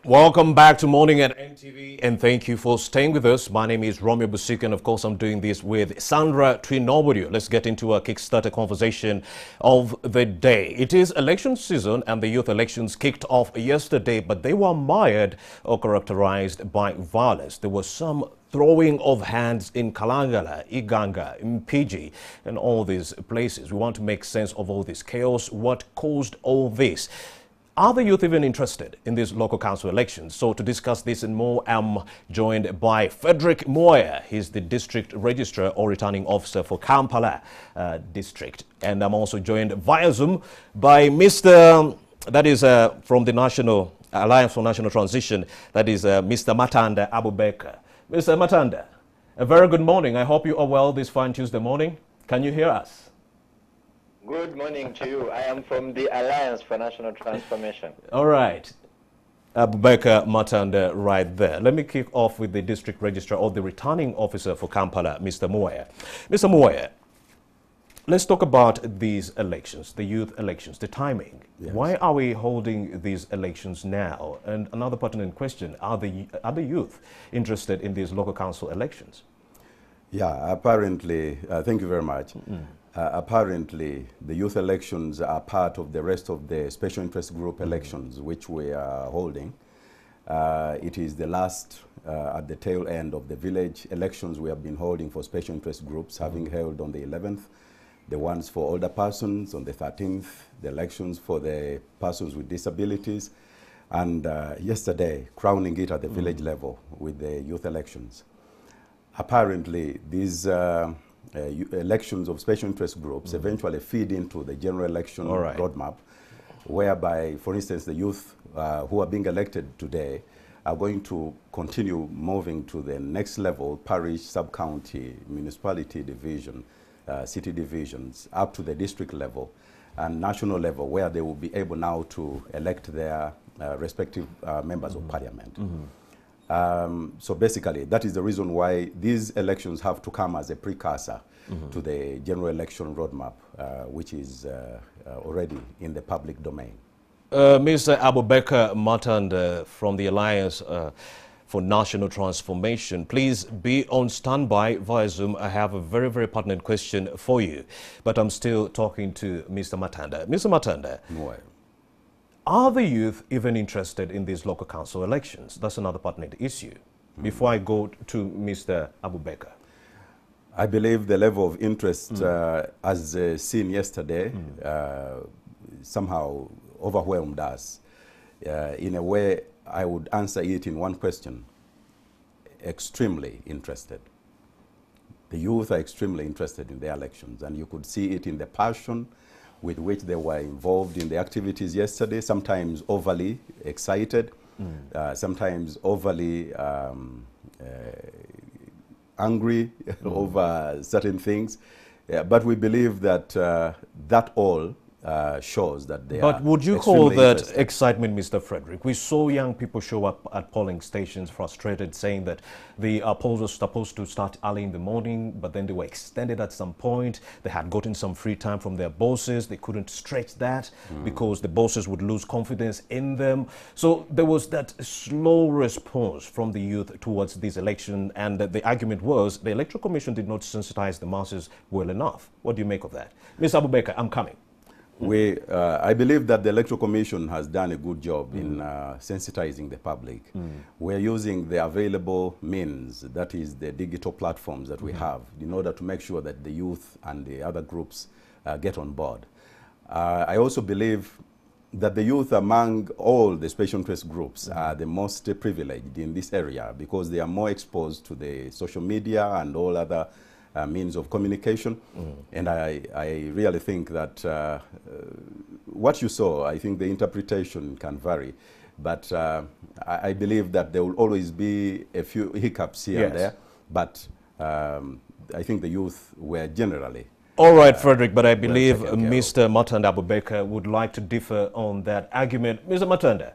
Welcome back to Morning at NTV, and thank you for staying with us. My name is Romeo Busik, and of course I'm doing this with Sandra Twinobodio. Let's get into a Kickstarter conversation of the day. It is election season, and the youth elections kicked off yesterday, but they were mired or characterized by violence. There was some throwing of hands in Kalangala, Iganga, Mpiji, and all these places. We want to make sense of all this chaos. What caused all this? Are the youth even interested in these local council elections? So to discuss this and more, I'm joined by Frederick Moya. He's the district registrar or returning officer for Kampala district. And I'm also joined via Zoom by Mr. From the National Alliance for National Transition, that is Mr. Matanda Abubakar. Mr. Matanda, a very good morning. I hope you are well this fine Tuesday morning. Can you hear us? Good morning to you. I am from the Alliance for National Transformation. All right. Abubakar Matanda right there. Let me kick off with the district registrar or the returning officer for Kampala, Mr. Moya. Mr. Moya, let's talk about these elections, the youth elections, the timing. Yes. Why are we holding these elections now? And another pertinent question, are the youth interested in these local council elections? Yeah, apparently, thank you very much. Apparently, the youth elections are part of the rest of the special interest group elections which we are holding. It is the last at the tail end of the village elections we have been holding for special interest groups, having held on the 11th, the ones for older persons on the 13th, the elections for the persons with disabilities, and yesterday crowning it at the village level with the youth elections. Apparently, these elections of special interest groups eventually feed into the general election roadmap, whereby, for instance, the youth who are being elected today are going to continue moving to the next level, parish, sub-county, municipality division, city divisions, up to the district level and national level, where they will be able now to elect their respective members of parliament. So basically, that is the reason why these elections have to come as a precursor to the general election roadmap, which is already in the public domain. Mr. Abubakar Matanda from the Alliance for National Transformation, please be on standby via Zoom. I have a very, very pertinent question for you, but I'm still talking to Mr. Matanda. Mr. Matanda. Are the youth even interested in these local council elections? That's another pertinent issue. Before I go to Mr. Abubakar. I believe the level of interest, as seen yesterday, somehow overwhelmed us. In a way, I would answer it in one question: extremely interested. The youth are extremely interested in the elections, and you could see it in the passion with which they were involved in the activities yesterday, sometimes overly excited, sometimes overly angry over certain things. But we believe that that all shows that they are. But would you call that excitement, Mr. Frederick? We saw young people show up at polling stations frustrated, saying that the polls were supposed to start early in the morning, but then they were extended at some point. They had gotten some free time from their bosses. They couldn't stretch that because the bosses would lose confidence in them. So there was that slow response from the youth towards this election, and the argument was the Electoral Commission did not sensitize the masses well enough. What do you make of that? Mr. Abubakar, I'm coming. I believe that the Electoral Commission has done a good job in sensitizing the public. We're using the available means, that is the digital platforms that we have, in order to make sure that the youth and the other groups get on board. I also believe that the youth among all the special interest groups are the most privileged in this area, because they are more exposed to the social media and all other means of communication. And I really think that what you saw, I think the interpretation can vary, but I believe that there will always be a few hiccups here and there, but I think the youth were generally all right, Frederick, but I believe Mr. Matanda Abubakar would like to differ on that argument. Mr. Matanda,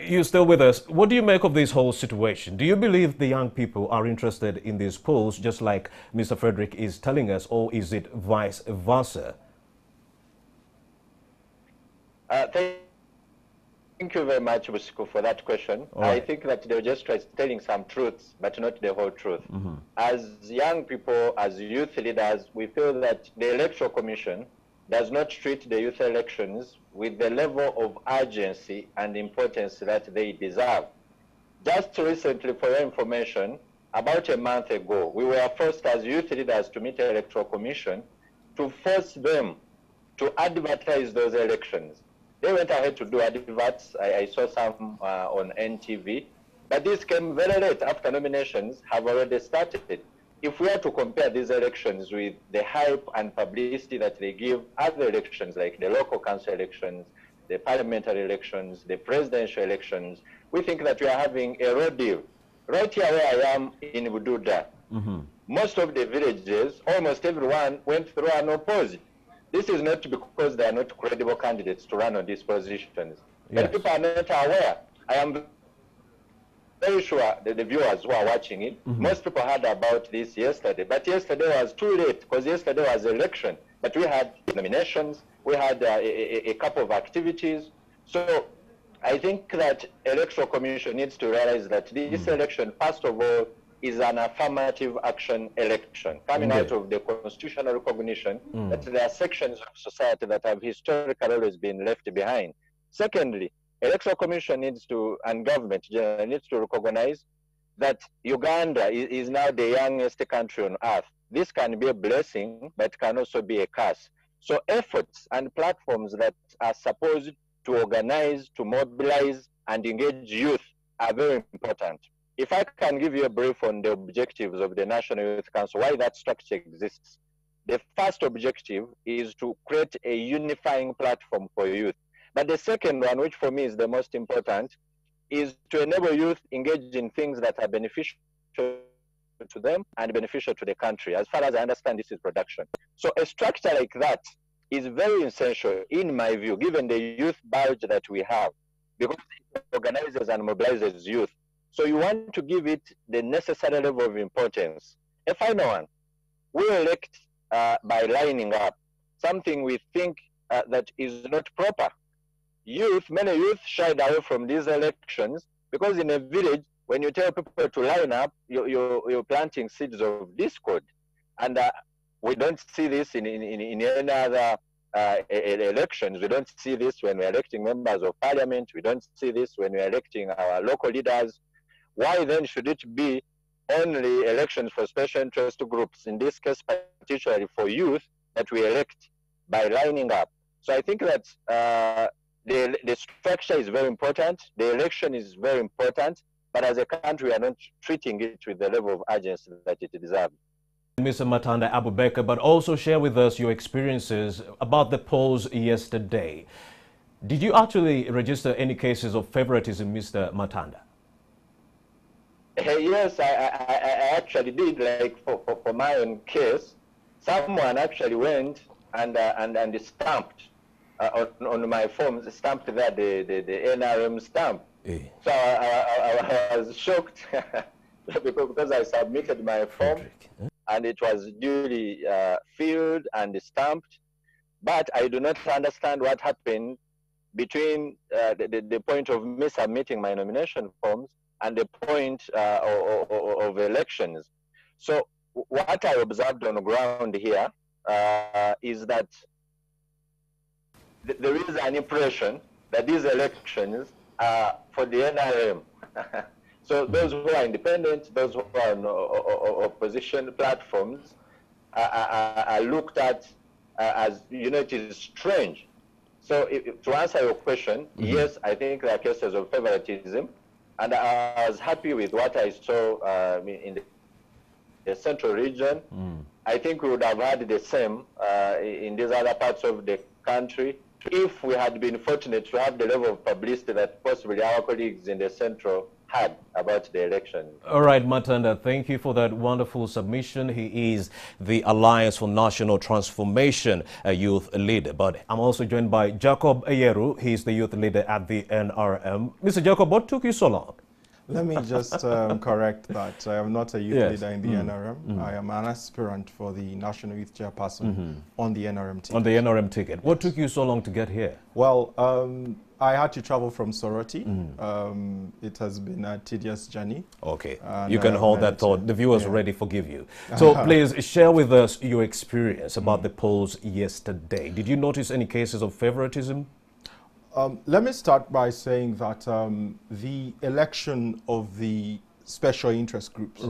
you're still with us. What do you make of this whole situation? Do you believe the young people are interested in these polls, just like Mr. Frederick is telling us, or is it vice versa? Thank Thank you very much, Busiko, for that question. I think that they were just telling some truths, but not the whole truth. As young people, as youth leaders, we feel that the Electoral Commission does not treat the youth elections with the level of urgency and importance that they deserve. Just recently, for your information, about a month ago, we were forced as youth leaders to meet the Electoral Commission to force them to advertise those elections. They went ahead to do adverts. I saw some on NTV, but this came very late after nominations have already started. If we are to compare these elections with the hype and publicity that they give other elections, like the local council elections, the parliamentary elections, the presidential elections, we think that we are having a raw deal. Right here where I am in Bududa, most of the villages, almost everyone went through unopposed. This is not because they are not credible candidates to run on these positions. But people are not aware. I am very sure that the viewers who are watching it, most people heard about this yesterday. But yesterday was too late because yesterday was election. But we had nominations, we had a couple of activities. So I think that Electoral Commission needs to realize that this election, first of all, is an affirmative action election coming out of the constitutional recognition that there are sections of society that have historically always been left behind. Secondly, Electoral Commission needs to, and government generally needs to recognize that Uganda is now the youngest country on earth. This can be a blessing, but can also be a curse. So efforts and platforms that are supposed to organize, to mobilize, and engage youth are very important. If I can give you a brief on the objectives of the National Youth Council, why that structure exists. The first objective is to create a unifying platform for youth. But the second one, which for me is the most important, is to enable youth engage in things that are beneficial to them and beneficial to the country. As far as I understand, this is production. So a structure like that is very essential, in my view, given the youth bulge that we have, because it organizes and mobilizes youth. So you want to give it the necessary level of importance. A final one, we elect by lining up, something we think that is not proper. Many youth shied away from these elections because in a village, when you tell people to line up, you're planting seeds of discord. And we don't see this in any other elections. We don't see this when we're electing members of parliament. We don't see this when we're electing our local leaders. Why then should it be only elections for special interest groups, in this case particularly for youth, that we elect by lining up? So I think that the structure is very important, the election is very important, but as a country we are not treating it with the level of urgency that it deserves. Mr. Matanda Abubakar, but also share with us your experiences about the polls yesterday. Did you actually register any cases of favoritism, Mr. Matanda? Yes, I actually did. Like for my own case, someone actually went and stamped on my forms, stamped there the NRM stamp. So I was shocked because I submitted my form and it was duly filled and stamped, but I do not understand what happened between the point of me submitting my nomination forms and the point of elections. So what I observed on the ground here is that there is an impression that these elections are for the NRM. So those who are independent, those who are on opposition platforms are looked at as, it is strange. So to answer your question, yes, I think there are cases of favoritism. And I was happy with what I saw in the central region. I think we would have had the same in these other parts of the country if we had been fortunate to have the level of publicity that possibly our colleagues in the central had about the election. All right, Matanda, thank you for that wonderful submission. He is the Alliance for National Transformation youth leader. But I'm also joined by Jacob Ayeru. He is the youth leader at the NRM. Mr. Jacob, what took you so long? Let me just correct that. I am not a youth leader in the NRM. I am an aspirant for the National Youth Chairperson on the NRM ticket. On the NRM ticket. What took you so long to get here? Well, I had to travel from Soroti. It has been a tedious journey. Okay, you can hold that thought. The viewers already forgive you. So please share with us your experience about the polls yesterday. Did you notice any cases of favoritism? Let me start by saying that the election of the special interest groups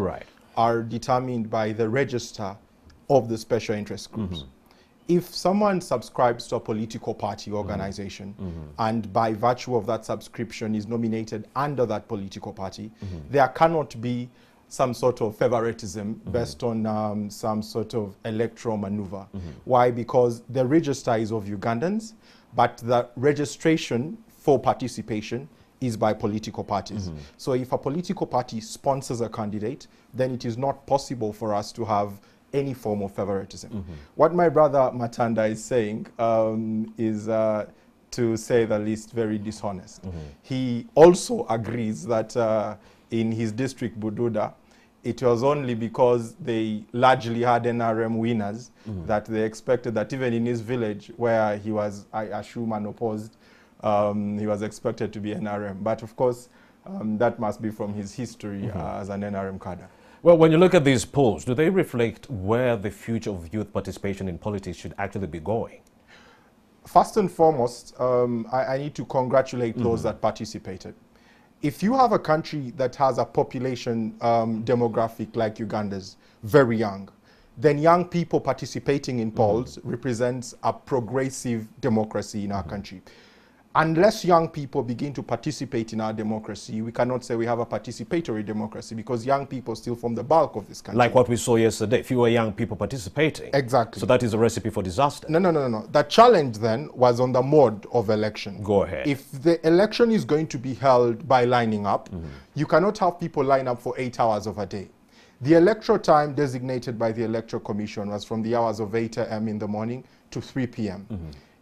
are determined by the register of the special interest groups. If someone subscribes to a political party organization and by virtue of that subscription is nominated under that political party, there cannot be some sort of favoritism based on some sort of electoral maneuver. Why? Because the register is of Ugandans, but the registration for participation is by political parties. So if a political party sponsors a candidate, then it is not possible for us to have any form of favoritism. What my brother Matanda is saying is, to say the least, very dishonest. He also agrees that in his district, Bududa, it was only because they largely had NRM winners that they expected that even in his village, where he was, I assume, unopposed, he was expected to be NRM. But of course, that must be from his history as an NRM cadre. Well, when you look at these polls, do they reflect where the future of youth participation in politics should actually be going? First and foremost, I need to congratulate those that participated. If you have a country that has a population demographic like Uganda's, very young, then young people participating in polls represents a progressive democracy in our country. Unless young people begin to participate in our democracy, we cannot say we have a participatory democracy, because young people still form the bulk of this country. Like what we saw yesterday, fewer young people participating. Exactly. So that is a recipe for disaster. No. The challenge then was on the mode of election. Go ahead. If the election is going to be held by lining up, you cannot have people line up for 8 hours of a day. The electoral time designated by the Electoral Commission was from the hours of 8 a.m. in the morning to 3 p.m.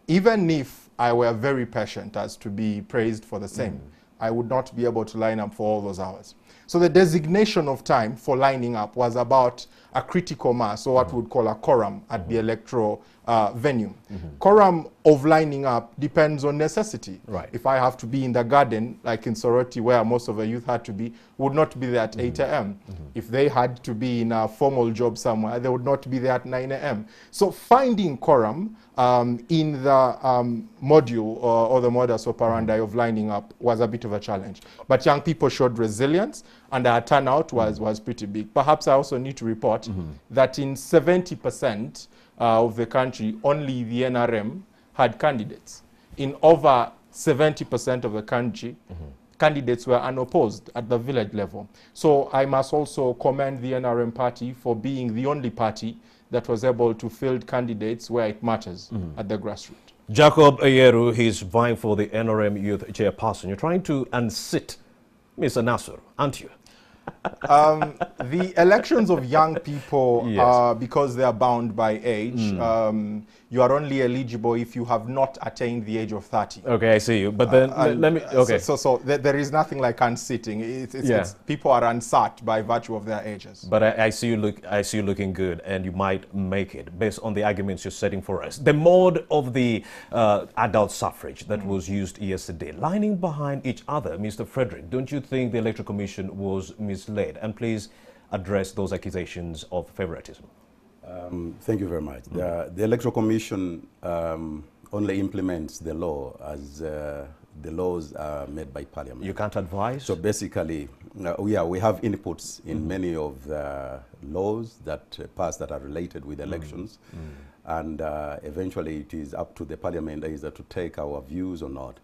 Even if I were very patient as to be praised for the same, I would not be able to line up for all those hours. So the designation of time for lining up was about a critical mass, or what we would call a quorum at the electoral venue. Quorum of lining up depends on necessity. If I have to be in the garden, like in Soroti, where most of the youth had to be, would not be there at 8 a.m. If they had to be in a formal job somewhere, they would not be there at 9 a.m. So finding quorum in the module or the modus operandi of lining up was a bit of a challenge. But young people showed resilience, and our turnout was pretty big. Perhaps I also need to report that in 70% of the country, only the NRM had candidates. In over 70% of the country, candidates were unopposed at the village level. So I must also commend the NRM party for being the only party that was able to field candidates where it matters, at the grassroots. Jacob Ayeru, he's vying for the NRM Youth Chairperson. You're trying to unseat Mr. Nasser, aren't you? The elections of young people, because they are bound by age, you are only eligible if you have not attained the age of 30. Okay, I see you. But then let me. Okay. So there is nothing like unsitting. It's people are unsat by virtue of their ages. But I see you looking good, and you might make it based on the arguments you're setting for us. The mode of the adult suffrage that was used yesterday, lining behind each other, Mr. Frederick. Don't you think the Electoral Commission was misled? And please address those accusations of favoritism. Thank you very much. The Electoral Commission only implements the law as the laws are made by Parliament. You can't advise? So basically, we have inputs in many of the laws that pass that are related with elections. And eventually it is up to the Parliament either to take our views or not.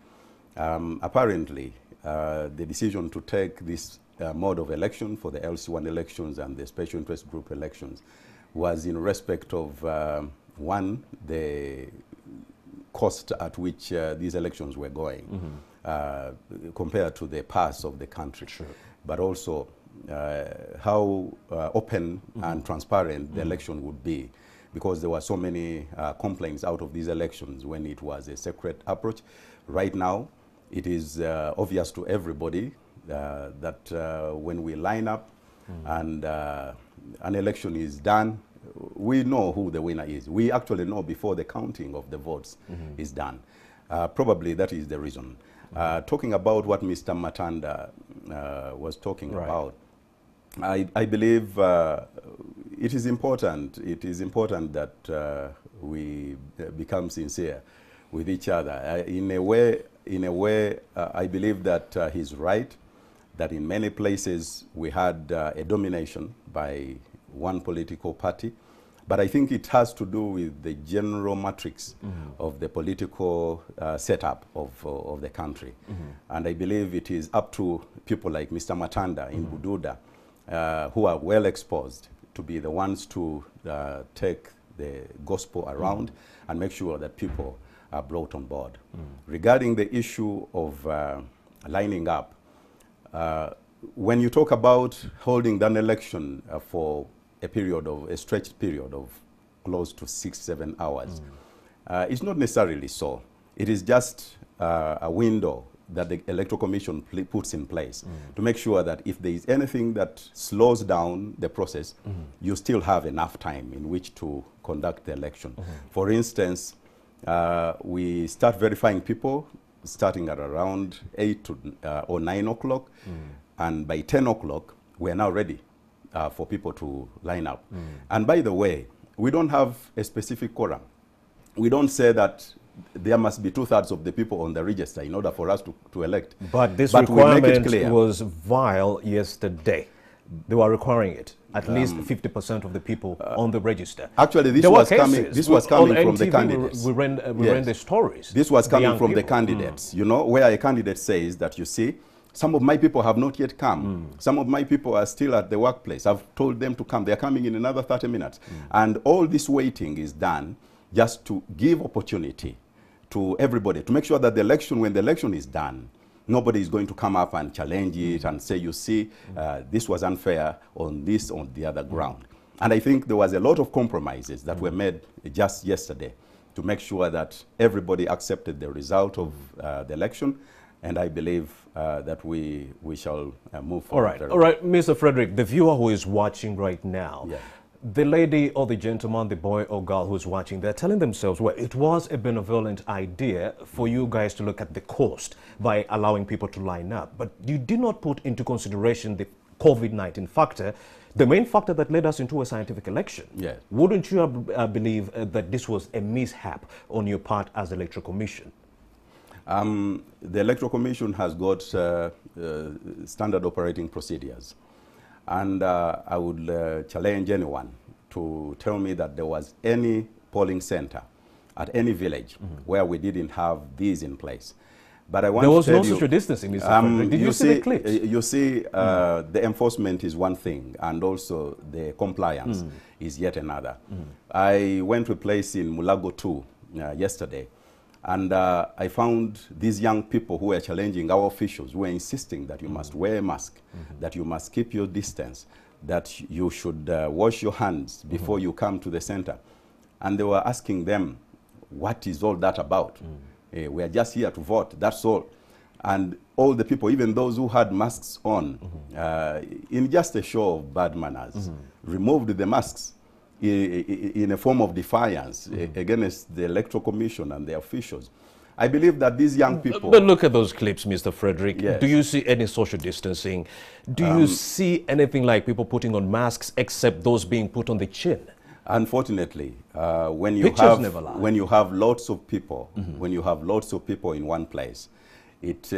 Apparently, the decision to take this mode of election for the LC1 elections and the special interest group elections was in respect of, one, the cost at which these elections were going compared to the past of the country. But also how open and transparent the election would be, because there were so many complaints out of these elections when it was a secret approach. Right now, it is obvious to everybody that when we line up and an election is done, we know who the winner is. We actually know before the counting of the votes is done. Probably that is the reason. Talking about what Mr. Matanda was talking about, I believe it is important. It is important that we become sincere with each other. In a way, I believe that he's right. That in many places we had a domination by one political party, but I think it has to do with the general matrix of the political setup of the country. And I believe it is up to people like Mr. Matanda in Bududa, who are well exposed, to be the ones to take the gospel around and make sure that people are brought on board. Regarding the issue of lining up, when you talk about holding an election for a stretched period of close to 6-7 hours, it's not necessarily so. It is just a window that the Electoral Commission puts in place to make sure that if there is anything that slows down the process, you still have enough time in which to conduct the election. For instance, we start verifying people starting at around 8 or 9 o'clock, and by 10 o'clock, we are now ready for people to line up. And by the way, we don't have a specific quorum. We don't say that there must be 2/3 of the people on the register in order for us to elect. But this we make it requirement clear. was vile yesterday. They were requiring it. At least 50% of the people on the register. Actually, this was coming from the candidates. We ran the stories. This was coming from the people. candidates. You know, where a candidate says that, you see, some of my people have not yet come. Some of my people are still at the workplace. I've told them to come. They're coming in another 30 minutes. And all this waiting is done just to give opportunity to everybody, to make sure that when the election is done, nobody is going to come up and challenge it and say, you see, this was unfair on the other ground. And I think there was a lot of compromises that were made just yesterday to make sure that everybody accepted the result of the election. And I believe that we shall move forward. All right, Mr. Frederick, the viewer who is watching right now, the lady or the gentleman, the boy or girl who's watching, they're telling themselves, well, it was a benevolent idea for you guys to look at the cost by allowing people to line up. But you did not put into consideration the COVID-19 factor, the main factor that led us into a scientific election. Yes. Wouldn't you believe that this was a mishap on your part as the Electoral Commission? The Electoral Commission has got standard operating procedures. And I would challenge anyone to tell me that there was any polling center at any village where we didn't have these in place. But I want there was to tell no social distancing, Mr. Frederick. Did you see the clips? You see, the enforcement is one thing, and also the compliance is yet another. I went to a place in Mulago 2 yesterday, and I found these young people who were challenging our officials, who were insisting that you must wear a mask, that you must keep your distance, that you should wash your hands before you come to the center. And they were asking them, what is all that about? We are just here to vote, that's all. And all the people, even those who had masks on, in just a show of bad manners, removed the masks in a form of defiance against the Electoral Commission and the officials. I believe that these young people... But look at those clips, Mr. Frederick. Yes. Do you see any social distancing? Do you see anything like people putting on masks except those being put on the chin? Unfortunately, when you have lots of people, when you have lots of people in one place, it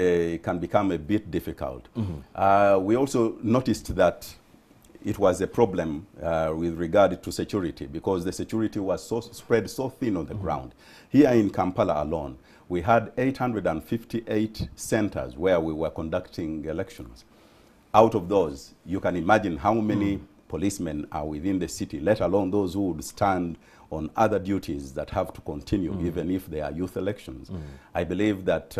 can become a bit difficult. We also noticed that it was a problem with regard to security, because the security was spread so thin on the ground. Here in Kampala alone, we had 858 centers where we were conducting elections. Out of those, you can imagine how many policemen are within the city, let alone those who would stand on other duties that have to continue, even if they are youth elections. I believe that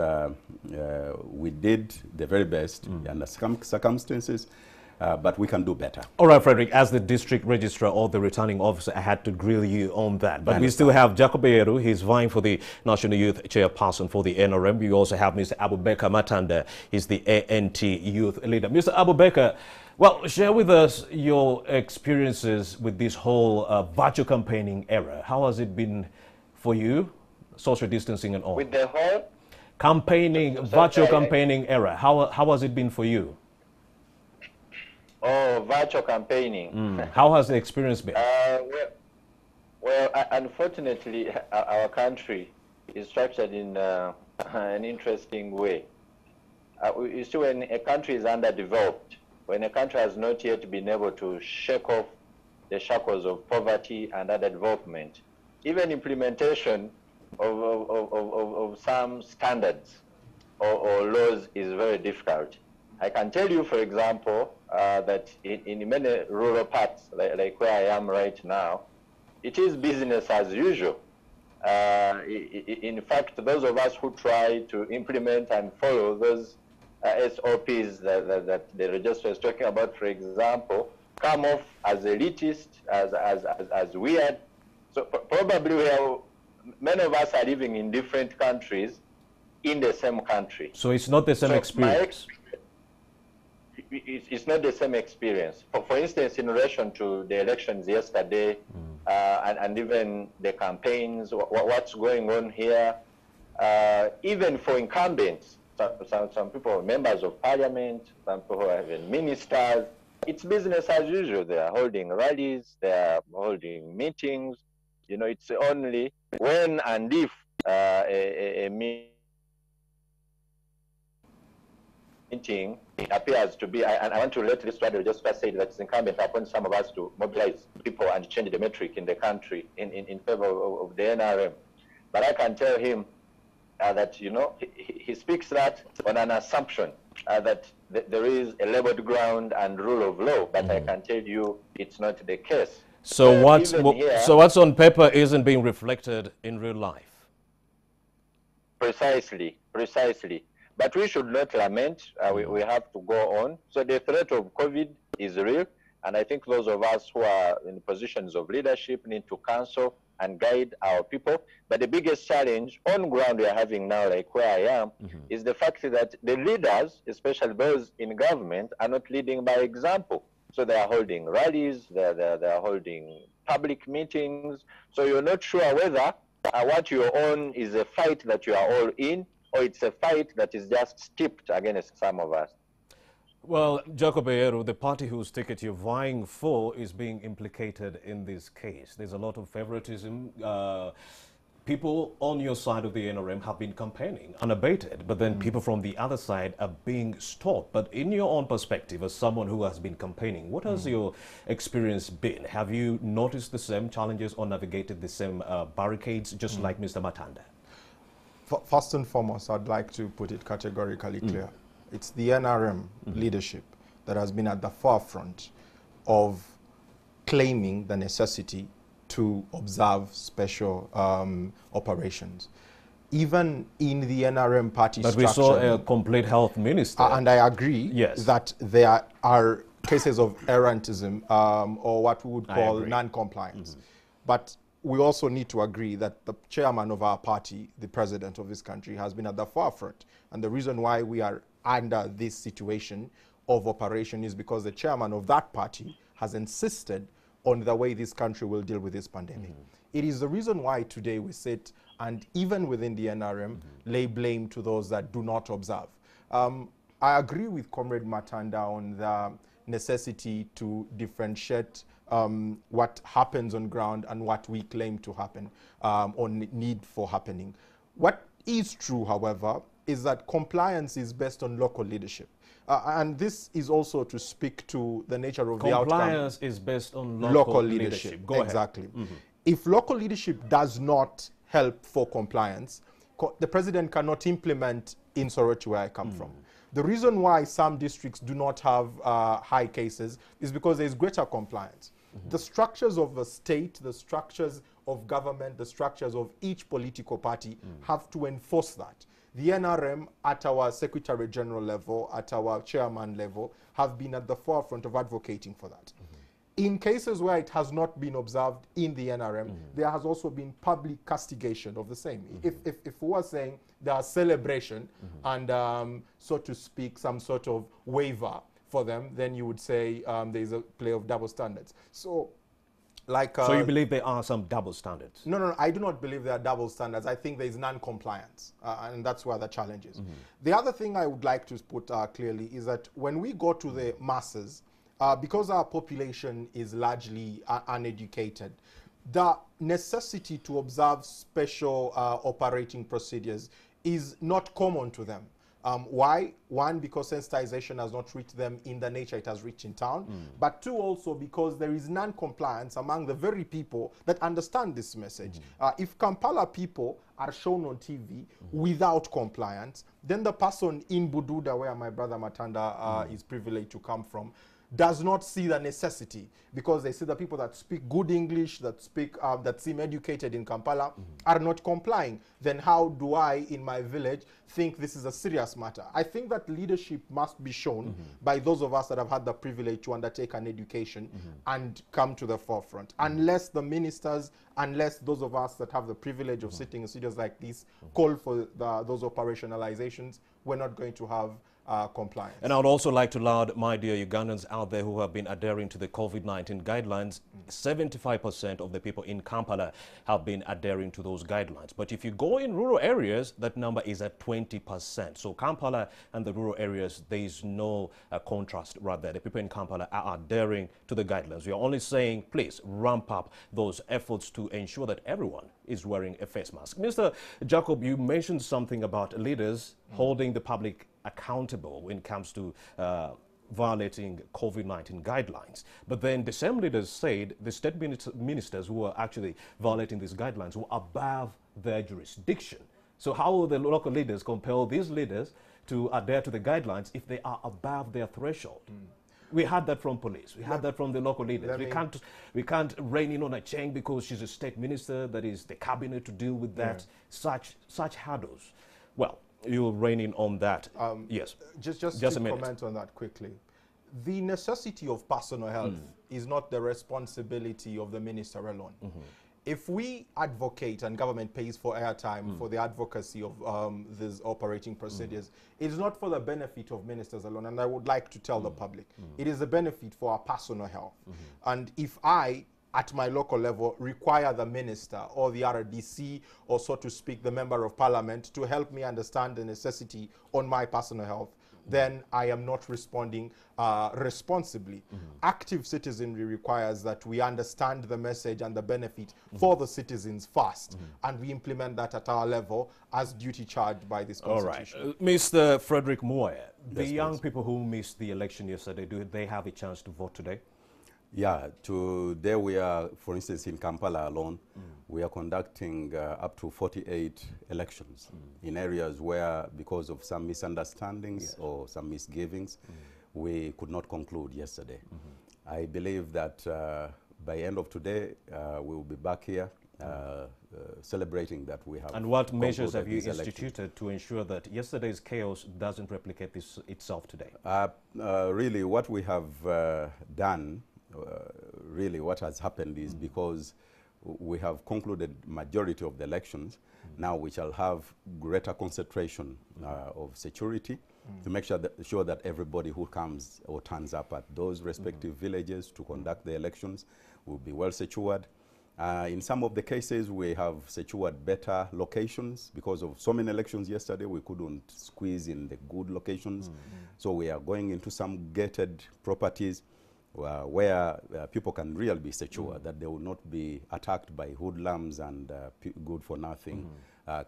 we did the very best under circumstances, but we can do better. All right, Frederick, as the district registrar or the returning officer, I had to grill you on that. But we still have Jacob Eyeru. He's vying for the National Youth Chairperson for the NRM. We also have Mr. Abubakar Matanda. He's the ANT Youth Leader. Mr. Abubakar, well, share with us your experiences with this whole virtual campaigning era. How has it been for you, social distancing and all? With the whole? Campaigning, virtual campaigning era. How has it been for you? Oh, virtual campaigning. How has the experience been? Unfortunately, our country is structured in an interesting way. You see, when a country is underdeveloped, when a country has not yet been able to shake off the shackles of poverty and underdevelopment, even implementation of some standards or laws is very difficult. I can tell you, for example, that in many rural parts, like where I am right now, it is business as usual. In fact, those of us who try to implement and follow those SOPs that the register is talking about, for example, come off as elitist, as weird. So probably many of us are living in different countries in the same country. So it's not the same experience. It's not the same experience. For instance, in relation to the elections yesterday, and even the campaigns, what's going on here, even for incumbents, some people are members of parliament, some people are even ministers. It's business as usual. They are holding rallies, they are holding meetings. You know, it's only when and if a meeting appears to be, and I want to let this one just say that it's incumbent upon some of us to mobilize people and change the metric in the country in favor of the NRM. But I can tell him that, you know, he speaks that on an assumption that there is a leveled ground and rule of law, but I can tell you it's not the case. So what's on paper isn't being reflected in real life. Precisely. But we should not lament. We have to go on. So the threat of COVID is real. And I think those of us who are in positions of leadership need to counsel and guide our people. But the biggest challenge on ground we are having now, like where I am, is the fact that the leaders, especially those in government, are not leading by example. So they are holding rallies, they are holding public meetings. So you're not sure whether what you're on is a fight that you are all in, or it's a fight that is just steeped against some of us. Well, Jacob Eyero, the party whose ticket you're vying for is being implicated in this case. There's a lot of favoritism. People on your side of the NRM have been campaigning unabated, but then people from the other side are being stopped. But in your own perspective, as someone who has been campaigning, what has your experience been? Have you noticed the same challenges or navigated the same barricades, just like Mr. Matanda? First and foremost, I'd like to put it categorically clear. It's the NRM leadership that has been at the forefront of claiming the necessity to observe special operations. Even in the NRM party structure. But we saw a complete health minister. And I agree that there are cases of errantism or what we would call non-compliance. But we also need to agree that the chairman of our party, the president of this country, has been at the forefront. And the reason why we are under this situation of operation is because the chairman of that party has insisted on the way this country will deal with this pandemic. It is the reason why today we sit and even within the NRM lay blame to those that do not observe. I agree with Comrade Matanda on the necessity to differentiate what happens on ground and what we claim to happen or need for happening. What is true, however, is that compliance is based on local leadership. And this is also to speak to the nature of the outcome. Compliance is based on local leadership. Go exactly. Ahead. If local leadership does not help for compliance, the president cannot implement in Soroti, where I come from. The reason why some districts do not have high cases is because there is greater compliance. The structures of the state, the structures of government, the structures of each political party have to enforce that. The NRM at our Secretary General level, at our chairman level, have been at the forefront of advocating for that. In cases where it has not been observed in the NRM, there has also been public castigation of the same. If we were saying there are celebration and, so to speak, some sort of waiver for them, then you would say there is a play of double standards. So Like, so you believe there are some double standards? No, I do not believe there are double standards. I think there is non-compliance, and that's where the challenge is. The other thing I would like to put clearly is that when we go to the masses, because our population is largely uneducated, the necessity to observe special operating procedures is not common to them. Why? One, because sensitization has not reached them in the nature it has reached in town. But two, also because there is non-compliance among the very people that understand this message. If Kampala people are shown on TV without compliance, then the person in Bududa, where my brother Matanda is privileged to come from, does not see the necessity, because they see the people that speak good English, that speak, that seem educated in Kampala, are not complying. Then how do I, in my village, think this is a serious matter? I think that leadership must be shown by those of us that have had the privilege to undertake an education and come to the forefront. Unless the ministers, unless those of us that have the privilege of sitting in studios like this call for those operationalizations, we're not going to have compliance. And I would also like to laud my dear Ugandans out there who have been adhering to the COVID-19 guidelines. 75% of the people in Kampala have been adhering to those guidelines. But if you go in rural areas, that number is at 20%. So Kampala and the rural areas, there is no contrast right there. The people in Kampala are adhering to the guidelines. We are only saying, please ramp up those efforts to ensure that everyone is wearing a face mask. Mr. Jacob, you mentioned something about leaders holding the public accountable when it comes to violating COVID-19 guidelines. But then the same leaders said the state ministers who are actually violating these guidelines were above their jurisdiction. So how will the local leaders compel these leaders to adhere to the guidelines if they are above their threshold? We had that from police. We had that from the local leaders. We can't rein in on a chain because she's a state minister. That is the cabinet to deal with that. Such hurdles. Well, you'll rein in on that. Yes. Just to comment on that quickly. The necessity of personal health is not the responsibility of the minister alone. If we advocate and government pays for airtime for the advocacy of these operating procedures, it is not for the benefit of ministers alone. And I would like to tell the public, it is a benefit for our personal health. And if I, at my local level, require the minister or the RDC, or so to speak, the member of parliament, to help me understand the necessity on my personal health, then I am not responding responsibly. Active citizenry requires that we understand the message and the benefit for the citizens first, and we implement that at our level as duty charged by this constitution. All right. Mr. Frederick Moore, the Yes, young please. people who missed the election yesterday, do they have a chance to vote today? Yeah, today we are, for instance, in Kampala alone, we are conducting up to 48 elections in areas where, because of some misunderstandings or some misgivings, we could not conclude yesterday. I believe that by end of today, we will be back here celebrating that we have. And what measures have you concluded these instituted to ensure that yesterday's chaos doesn't replicate itself today? Really, what we have done, really what has happened is because we have concluded majority of the elections, now we shall have greater concentration of security to make sure that everybody who comes or turns up at those respective villages to conduct the elections will be well secured. In some of the cases, we have secured better locations because of so many elections yesterday. We couldn't squeeze in the good locations. So we are going into some gated properties where people can really be secure that they will not be attacked by hoodlums and good-for-nothing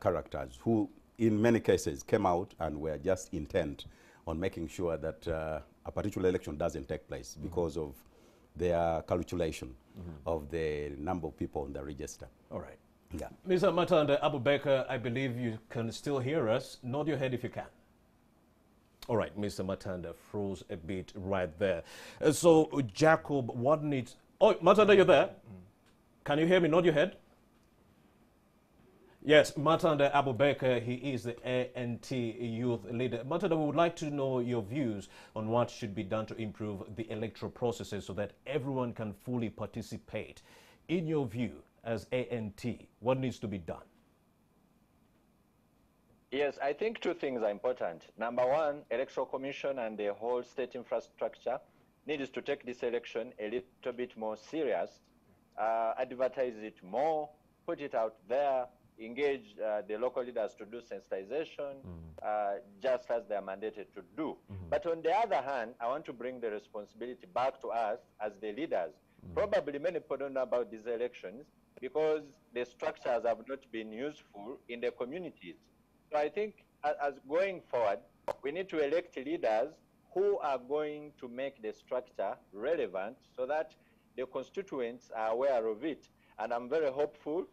characters who, in many cases, came out and were just intent on making sure that a particular election doesn't take place because of their calculation of the number of people on the register. All right. Yeah. Mr. Matanda Abubakar, I believe you can still hear us. Nod your head if you can. All right, Mr. Matanda froze a bit right there. So, Jacob, what needs... Oh, Matanda, you're there? Can you hear me? Nod your head. Yes, Matanda Abubakar, he is the ANT youth leader. Matanda, we would like to know your views on what should be done to improve the electoral processes so that everyone can fully participate. In your view, as ANT, what needs to be done? Yes, I think two things are important. Number one, Electoral Commission and the whole state infrastructure needs to take this election a little bit more serious advertise it more, put it out there, engage the local leaders to do sensitization, just as they are mandated to do. But on the other hand, I want to bring the responsibility back to us as the leaders. Probably many people don't know about these elections because the structures have not been useful in the communities. So I think as going forward, we need to elect leaders who are going to make the structure relevant so that the constituents are aware of it. And I'm very hopeful.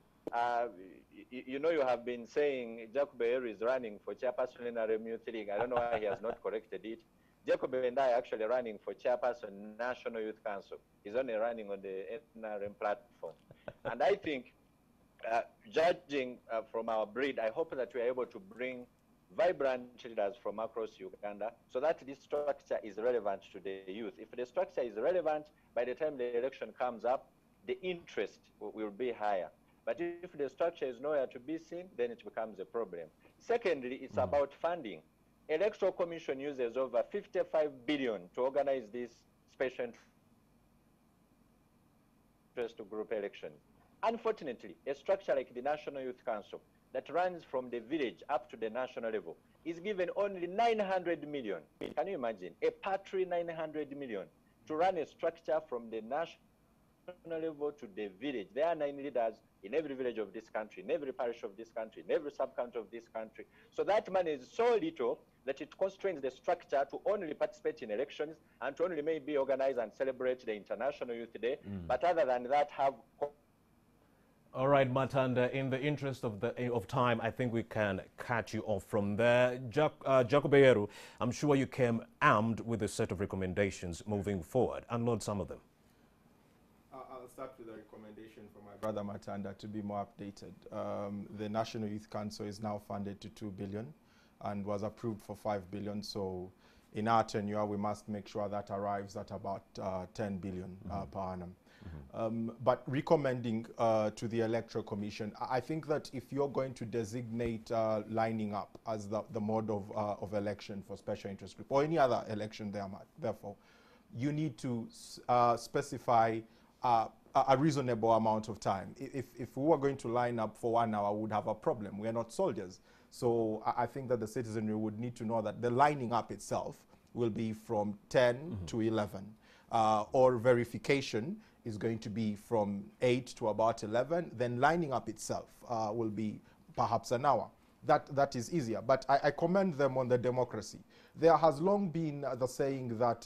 You know, you have been saying Jacob Beyer is running for chairperson in a Youth League. I don't know why he has not corrected it. Jacob and I are actually running for chairperson National Youth Council. He's only running on the NRM platform. And I think, judging from our breed, I hope that we are able to bring vibrant leaders from across Uganda so that this structure is relevant to the youth. If the structure is relevant, by the time the election comes up, the interest will be higher. But if the structure is nowhere to be seen, then it becomes a problem. Secondly, it's about funding. Electoral Commission uses over 55 billion to organize this special interest group election. Unfortunately, a structure like the National Youth Council that runs from the village up to the national level is given only 900 million. Can you imagine? A paltry 900 million to run a structure from the national level to the village. There are 9 leaders in every village of this country, in every parish of this country, in every sub-county of this country. So that money is so little that it constrains the structure to only participate in elections and to only maybe organize and celebrate the International Youth Day. But other than that, have... All right, Matanda, in the interest of time, I think we can cut you off from there. Jacob Beyeru, I'm sure you came armed with a set of recommendations moving forward. Unload some of them. I'll start with a recommendation from my brother Matanda to be more updated. The National Youth Council is now funded to 2 billion and was approved for 5 billion. So in our tenure, we must make sure that arrives at about 10 billion per annum. But recommending to the Electoral Commission, I think that if you're going to designate lining up as the mode of election for special interest group or any other election therefore, you need to specify a reasonable amount of time. If we were going to line up for 1 hour, we would have a problem. We are not soldiers. So I think that the citizenry would need to know that the lining up itself will be from 10 to 11. Or verification is going to be from 8 to about 11. Then lining up itself will be perhaps an hour. That is easier. But I commend them on the democracy. There has long been the saying that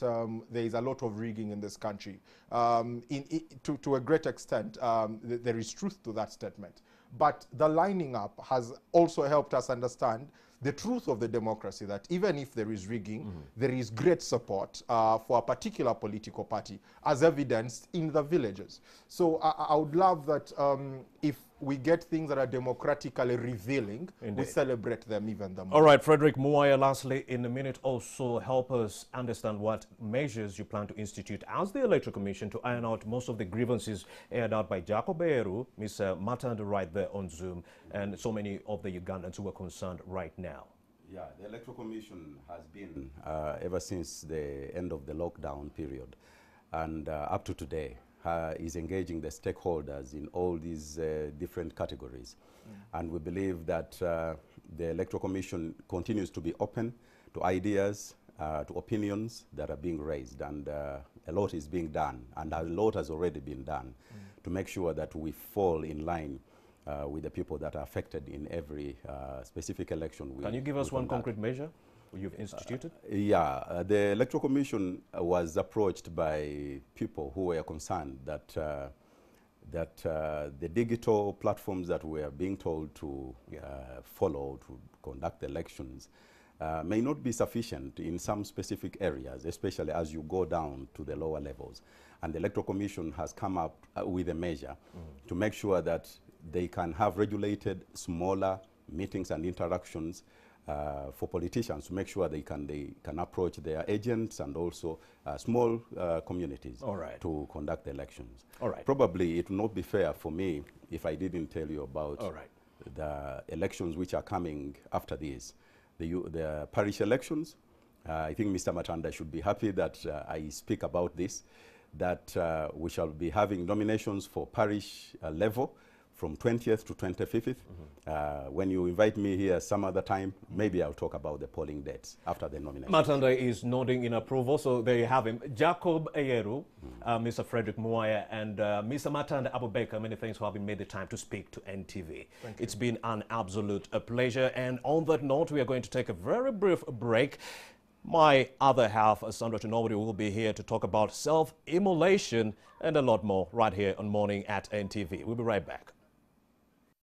there is a lot of rigging in this country. To a great extent, there is truth to that statement. But the lining up has also helped us understand the truth of the democracy, that even if there is rigging, there is great support for a particular political party, as evidenced in the villages. So I would love that if we get things that are democratically revealing, we celebrate them even the more. All right, Frederick Muwaya, lastly, in a minute also, help us understand what measures you plan to institute as the Electoral Commission to iron out most of the grievances aired out by Jacob Beyeru, Mr. Matanda right there on Zoom, and so many of the Ugandans who are concerned right now. Yeah, the Electoral Commission has been, ever since the end of the lockdown period, and up to today, is engaging the stakeholders in all these different categories. And we believe that the Electoral Commission continues to be open to ideas, to opinions that are being raised, and a lot is being done, and a lot has already been done to make sure that we fall in line with the people that are affected in every specific election. Can you give us one concrete measure you've instituted? The Electoral Commission was approached by people who were concerned that the digital platforms that we are being told to follow to conduct elections may not be sufficient in some specific areas, especially as you go down to the lower levels. And the Electoral Commission has come up with a measure to make sure that they can have regulated smaller meetings and interactions for politicians, to make sure they can approach their agents and also small communities to conduct elections. Probably it would not be fair for me if I didn't tell you about the elections which are coming after this. The parish elections, I think Mr. Matanda should be happy that I speak about this. that we shall be having nominations for parish level from 20th to 25th. When you invite me here some other time, maybe I'll talk about the polling dates after the nomination. Matanda is nodding in approval, so there you have him. Jacob Ayeru, Mr. Frederick Muaya, and Mr. Matanda Abubakar, many thanks for having made the time to speak to NTV. It's been an absolute pleasure. And on that note, we are going to take a very brief break. My other half, Sandra Tunobody, will be here to talk about self-immolation and a lot more right here on Morning at NTV. We'll be right back.